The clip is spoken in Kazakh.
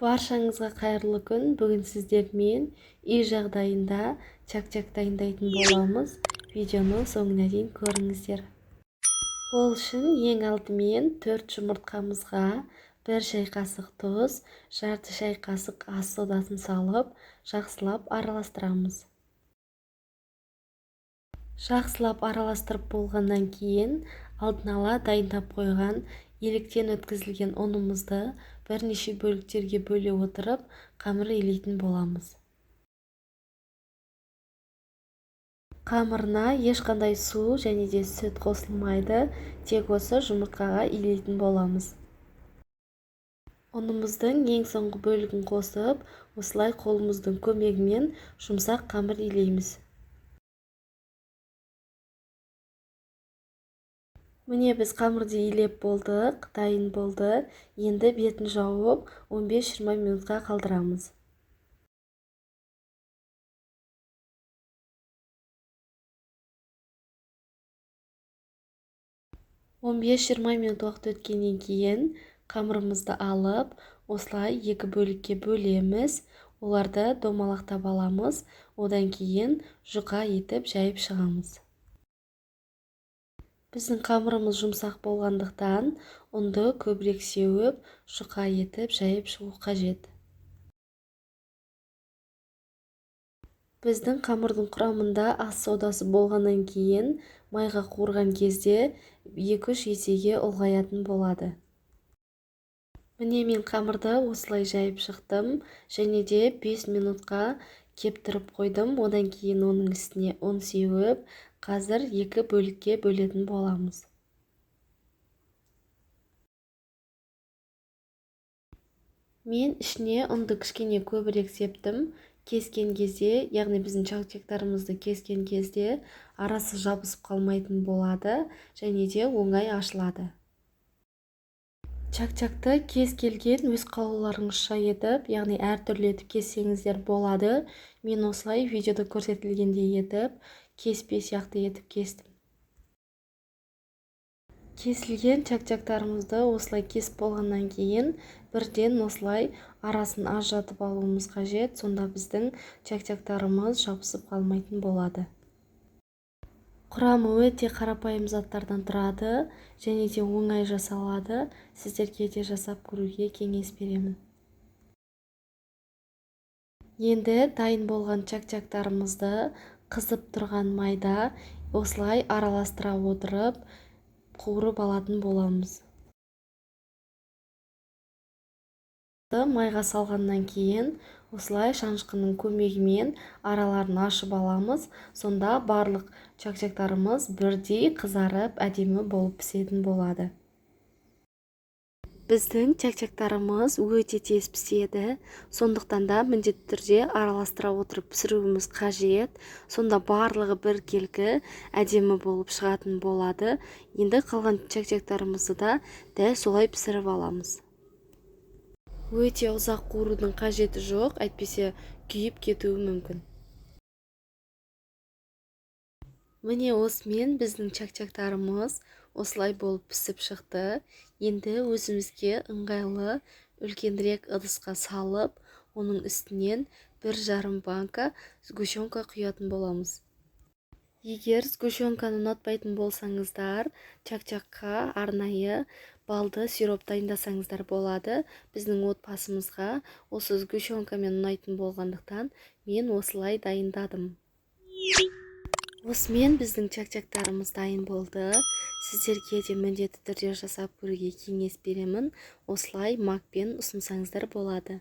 Баршаңызға қайырлы күн. Бүгін сіздермен үй жағдайында чак-чак дайындайтын боламыз. Видеоны соңына дейін көріңіздер. Ол үшін ең алдымен 4 жұмыртқамызға 1 шай қасық тұз, жарты шай қасық ас содасын салып, жақсылап араластырамыз. Жақсылап араластырып болғаннан кейін алдын ала дайындап қойған електен өткізілген ұнымызды бірнеше бөліктерге бөле отырып қамыр илейтін боламыз. Қамырына ешқандай су және де сүт қосылмайды, тек осы жұмыртқаға илейтін боламыз. Ұнымыздың ең соңғы бөлігін қосып, осылай қолымыздың көмегімен жұмсақ қамыр илейміз. Міне біз қамырды илеп болдық, дайын болды. Енді бетін жауып 15-20 минутқа қалдырамыз. Он 15-20 минут уақыт өткеннен кейін қамырымызды алып, осылай екі бөлікке бөлеміз. Оларды домалақтап аламыз. Одан кейін жұқа етіп жайып шығамыз. Біздің қамырымыз жұмсақ болғандықтан ұнды көбірек сеуіп, жұқа етіп жайып шығу қажет. Біздің қамырдың құрамында ас содасы болғаннан кейін майға қуырған кезде 2-3 есеге ұлғаятын болады. Міне мен қамырды осылай жайып шықтым және де 5 минутқа кептіріп қойдым. Одан кейін оның үстіне ұн сеуіп, қазір екі бөлікке бөлетін боламыз. Мен ішіне ұнды кішкене көбірек септім. Кескен кезде, яғни біздің чак-чактарымызды кескен кезде арасы жабысып қалмайтын болады және де оңай ашылады. Чак-чакты кез келген өз қалауларыңызша етіп, яғни әртүрлі етіп кессеңіздер болады. Мен осылай видеода көрсетілгендей етіп, кеспе сияқты етіп кестім. Кесілген чак-чактарымызды осылай кесіп болғаннан кейін бірден осылай арасын ажыратып алуымыз қажет. Сонда біздің чак-чактарымыз жабысып қалмайтын болады. Құрамы өте қарапайым заттардан тұрады және де оңай жасалады. Сіздерге де жасап көруге кеңес беремін. Енді дайын болған чак-чактарымызды қызып тұрған майда осылай араластыра отырып қуырып алатын боламыз. Майға салғаннан кейін осылай шанышқының көмегімен араларын ашып аламыз. Сонда барлық чак-чактарымыз бірдей қызарып, әдемі болып пісетін болады. Біздің чак-чактарымыз өте тез піседі. Сондықтан да міндетті түрде араластыра отырып пісіруіміз қажет. Сонда барлығы біркелкі әдемі болып шығатын болады. Енді қалған чак-чактарымызды да дәл солай пісіріп аламыз. Өте ұзақ қуырудың қажеті жоқ, әйтпесе күйіп кетуі мүмкін. Міне осымен біздің чак-чактарымыз осылай болып пісіп шықты. Енді өзімізге ыңғайлы үлкенірек ыдысқа салып, оның үстінен 1,5 банка сгущенка құятын боламыз. Егер сгущенканы ұнатпайтын болсаңыздар, чак-чакқа арнайы балды сироп дайындасаңыздар болады. Біздің отбасымызға осы сгущенкамен ұнайтын болғандықтан мен осылай дайындадым. Осымен біздің чак-чактарымыз дайын болды. Сіздерге де міндетті түрде жасап көруге кеңес беремін. Осылай макпен ұсынсаңыздар болады.